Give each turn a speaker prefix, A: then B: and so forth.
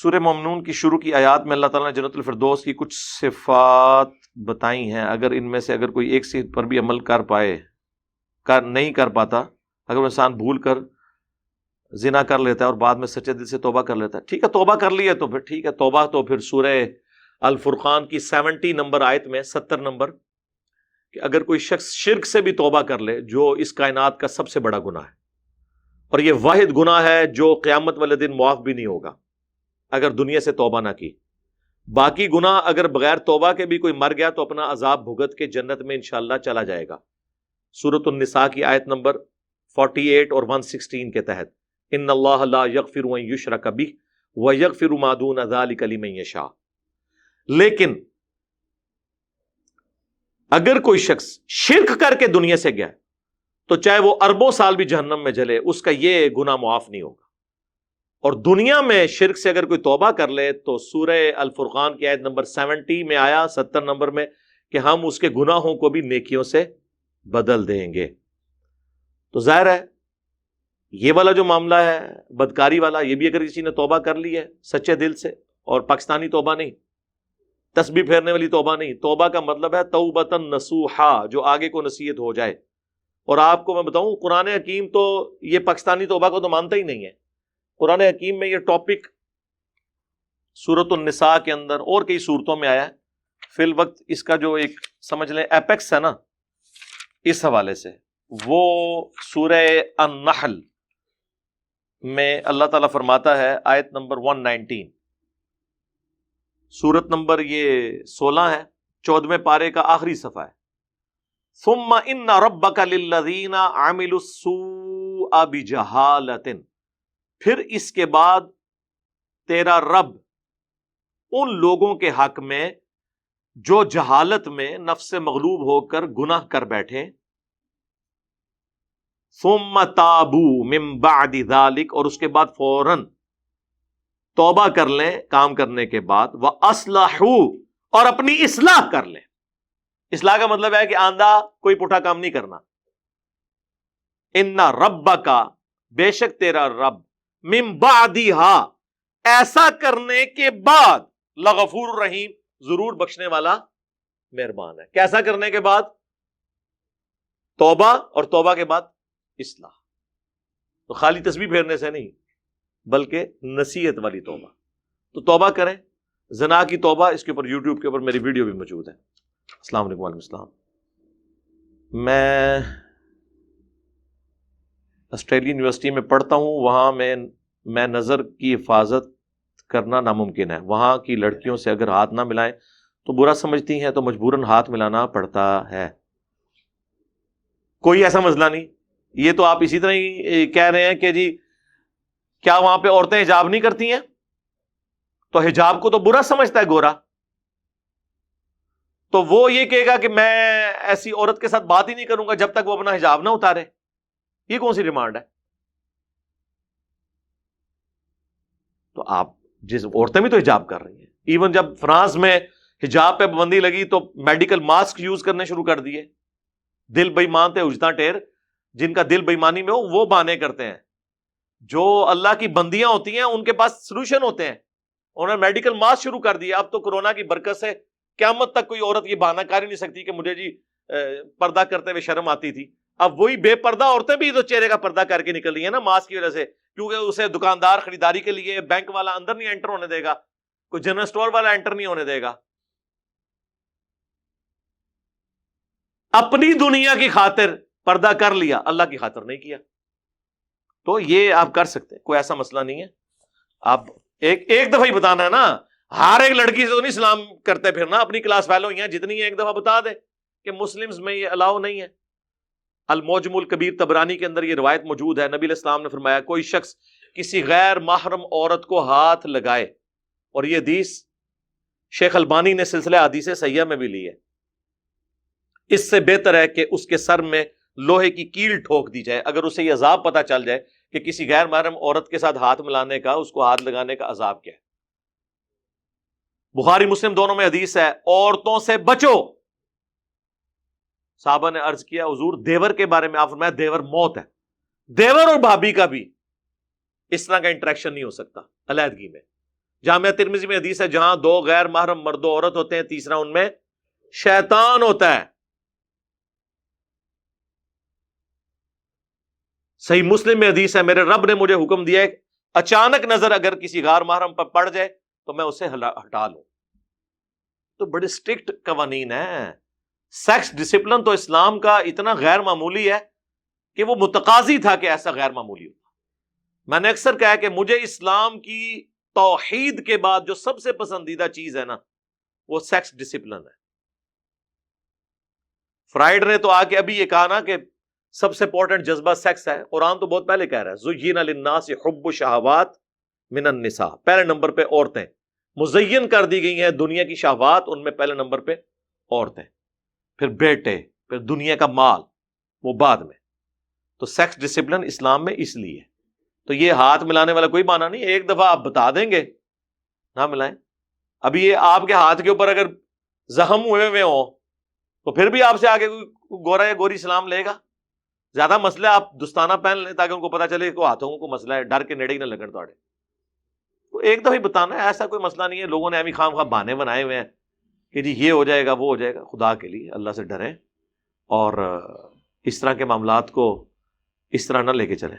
A: سورہ مومنون کی شروع کی آیات میں اللہ تعالیٰ نے جنت الفردوس کی کچھ صفات بتائی ہیں. اگر ان میں سے اگر کوئی ایک صفت پر بھی عمل نہیں کر پاتا، اگر وہ انسان بھول کر زنا کر لیتا ہے اور بعد میں سچے دل سے توبہ کر لیتا ہے، ٹھیک ہے توبہ کر لی ہے تو پھر ٹھیک ہے توبہ. تو پھر سورہ الفرقان کی 70 نمبر آیت میں 70 نمبر کہ اگر کوئی شخص شرک سے بھی توبہ کر لے جو اس کائنات کا سب سے بڑا گناہ ہے، اور یہ واحد گناہ ہے جو قیامت والے دن معاف بھی نہیں ہوگا اگر دنیا سے توبہ نہ کی. باقی گناہ اگر بغیر توبہ کے بھی کوئی مر گیا تو اپنا عذاب بھگت کے جنت میں انشاءاللہ چلا جائے گا. سورۃ النساء کی آیت نمبر 48 اور 116 کے تحت ان اللہ لا یغفر ان یشرک بہ ویغفر ما دون ذلک لمن یشاء. لیکن اگر کوئی شخص شرک کر کے دنیا سے گیا تو چاہے وہ اربوں سال بھی جہنم میں جلے، اس کا یہ گناہ معاف نہیں ہوگا. اور دنیا میں شرک سے اگر کوئی توبہ کر لے تو سورہ الفرقان کی آیت نمبر 70 میں آیا 70 نمبر میں کہ ہم اس کے گناہوں کو بھی نیکیوں سے بدل دیں گے. تو ظاہر ہے یہ والا جو معاملہ ہے بدکاری والا، یہ بھی اگر کسی نے توبہ کر لی ہے سچے دل سے، اور پاکستانی توبہ نہیں، تسبیح پھیرنے والی توبہ نہیں، توبہ کا مطلب ہے توبۃ نصوحا، جو آگے کو نصیحت ہو جائے. اور آپ کو میں بتاؤں قرآن حکیم تو یہ پاکستانی توبہ کو تو مانتا ہی نہیں ہے. قرآن حکیم میں یہ ٹاپک سورۃ النساء کے اندر اور کئی صورتوں میں آیا ہے. فی الوقت اس کا جو ایک سمجھ لیں ایپیکس ہے نا اس حوالے سے، وہ سورہ النحل میں اللہ تعالیٰ فرماتا ہے آیت نمبر 119، سورت نمبر یہ 16 ہے، 14ویں پارے کا آخری صفحہ ہے. ثم ان ربک للذین عملوا السوء بجہالۃ، پھر اس کے بعد تیرا رب ان لوگوں کے حق میں جو جہالت میں نفس سے مغلوب ہو کر گناہ کر بیٹھے، ثم تابوا من بعد ذلک، اور اس کے بعد فوراً توبہ کر لیں کام کرنے کے بعد، وَأَصْلَحُوا، اور اپنی اصلاح کر لیں. اصلاح کا مطلب ہے کہ آندھا کوئی پٹھا کام نہیں کرنا. اِنَّ رَبَّكَ، بے شک تیرا رب، من بعدها، ایسا کرنے کے بعد، لغفور رحیم، ضرور بخشنے والا مہربان ہے. کیسا کرنے کے بعد؟ توبہ، اور توبہ کے بعد اصلاح. تو خالی تسبیح پھیرنے سے نہیں بلکہ نصیحت والی توبہ. تو توبہ کریں. زنا کی توبہ، اس کے اوپر یوٹیوب کے اوپر میری ویڈیو بھی موجود ہے. السلام علیکم وعلیکم السلام. میں آسٹریلین یونیورسٹی میں پڑھتا ہوں، وہاں میں نظر کی حفاظت کرنا ناممکن ہے. وہاں کی لڑکیوں سے اگر ہاتھ نہ ملائیں تو برا سمجھتی ہیں، تو مجبوراً ہاتھ ملانا پڑتا ہے. کوئی ایسا مسئلہ نہیں. یہ تو آپ اسی طرح ہی کہہ رہے ہیں کہ جی کیا وہاں پہ عورتیں حجاب نہیں کرتی ہیں؟ تو حجاب کو تو برا سمجھتا ہے گورا، تو وہ یہ کہے گا کہ میں ایسی عورت کے ساتھ بات ہی نہیں کروں گا جب تک وہ اپنا حجاب نہ اتارے. یہ کون سی ڈیمانڈ ہے؟ تو آپ عورتیں بھی تو حجاب کر رہی ہیں. ایون جب فرانس میں حجاب پہ پابندی لگی تو میڈیکل ماسک یوز کرنے شروع کر دیے. دل بےمان تھے اجتا ٹیر، جن کا دل بےمانی میں ہو وہ بانے کرتے ہیں. جو اللہ کی بندیاں ہوتی ہیں ان کے پاس سلوشن ہوتے ہیں. انہوں نے میڈیکل ماسک شروع کر دیا. اب تو کورونا کی برکت سے قیامت تک کوئی عورت یہ بہانہ کر ہی نہیں سکتی کہ مجھے جی پردہ کرتے ہوئے شرم آتی تھی. اب وہی بے پردہ عورتیں بھی تو چہرے کا پردہ کر کے نکل رہی ہیں نا ماسک کی وجہ سے، کیونکہ اسے دکاندار خریداری کے لیے بینک والا اندر نہیں انٹر ہونے دے گا، کوئی جنرل سٹور والا انٹر نہیں ہونے دے گا. اپنی دنیا کی خاطر پردہ کر لیا، اللہ کی خاطر نہیں کیا. تو یہ آپ کر سکتے ہیں، کوئی ایسا مسئلہ نہیں ہے. آپ ایک دفعہ ہی بتانا ہے نا، ہر ایک لڑکی سے تو نہیں سلام کرتے پھرنا. اپنی کلاس فیلو ہوئی ہیں جتنی ایک دفعہ بتا دے کہ مسلمز میں یہ الاؤ نہیں ہے. المعجم الکبیر طبرانی کے اندر یہ روایت موجود ہے. نبی علیہ السلام نے فرمایا کوئی شخص کسی غیر محرم عورت کو ہاتھ لگائے، اور یہ حدیث شیخ البانی نے سلسلہ حدیث صحیحہ میں بھی لی ہے، اس سے بہتر ہے کہ اس کے سر میں لوہے کی کیل ٹھوک دی جائے. اگر اسے یہ عذاب پتہ چل جائے کہ کسی غیر محرم عورت کے ساتھ ہاتھ ملانے کا، اس کو ہاتھ لگانے کا عذاب کیا ہے. بخاری مسلم دونوں میں حدیث ہے، عورتوں سے بچو. صحابہ نے عرض کیا حضور دیور کے بارے میں؟ آپ فرمایا دیور موت ہے. دیور اور بھابھی کا بھی اس طرح کا انٹریکشن نہیں ہو سکتا علیحدگی میں. جامعہ ترمذی میں حدیث ہے جہاں دو غیر محرم مرد و عورت ہوتے ہیں تیسرا ان میں شیطان ہوتا ہے. صحیح مسلم میں حدیث ہے میرے رب نے مجھے حکم دیا ہے اچانک نظر اگر کسی غیر محرم پر پڑ جائے تو میں اسے ہٹا لوں. تو بڑے اسٹرکٹ قوانین ہیں. سیکس ڈسپلن تو اسلام کا اتنا غیر معمولی ہے کہ وہ متقاضی تھا کہ ایسا غیر معمولی ہوتا. میں نے اکثر کہا کہ مجھے اسلام کی توحید کے بعد جو سب سے پسندیدہ چیز ہے نا وہ سیکس ڈسپلن ہے. فرائیڈ نے تو آ کے ابھی یہ کہا نا کہ سب سے امپورٹنٹ جذبہ سیکس ہے. قرآن تو بہت پہلے کہہ رہا ہے زُیِّنَ لِلنَّاسِ حُبُّ الشَّهَوَاتِ مِنَ النِّسَاءِ. پہلے نمبر پہ عورتیں مزین کر دی گئی ہیں دنیا کی شہوات. ان میں پہلے نمبر پہ عورتیں, پھر بیٹے, پھر دنیا کا مال, وہ بعد میں. تو سیکس ڈسپلن اسلام میں اس لیے. تو یہ ہاتھ ملانے والا کوئی بہانہ نہیں. ایک دفعہ آپ بتا دیں گے نہ ملائیں. ابھی یہ آپ کے ہاتھ کے اوپر اگر زخم ہوئے ہوں تو پھر بھی آپ سے آگے کوئی گورا یا گوری سلام لے گا. زیادہ مسئلہ آپ دستانہ پہن لیں تاکہ ان کو پتا چلے کہ ہاتھوں کو مسئلہ ہے, ڈر کے نیڑے ہی نہ لگن توڑے. تو ایک دفعہ بتانا ہے, ایسا کوئی مسئلہ نہیں ہے. لوگوں نے ابھی خام خواہ بہانے بنائے ہوئے ہیں کہ جی یہ ہو جائے گا وہ ہو جائے گا. خدا کے لیے اللہ سے ڈریں اور اس طرح کے معاملات کو اس طرح نہ لے کے چلیں.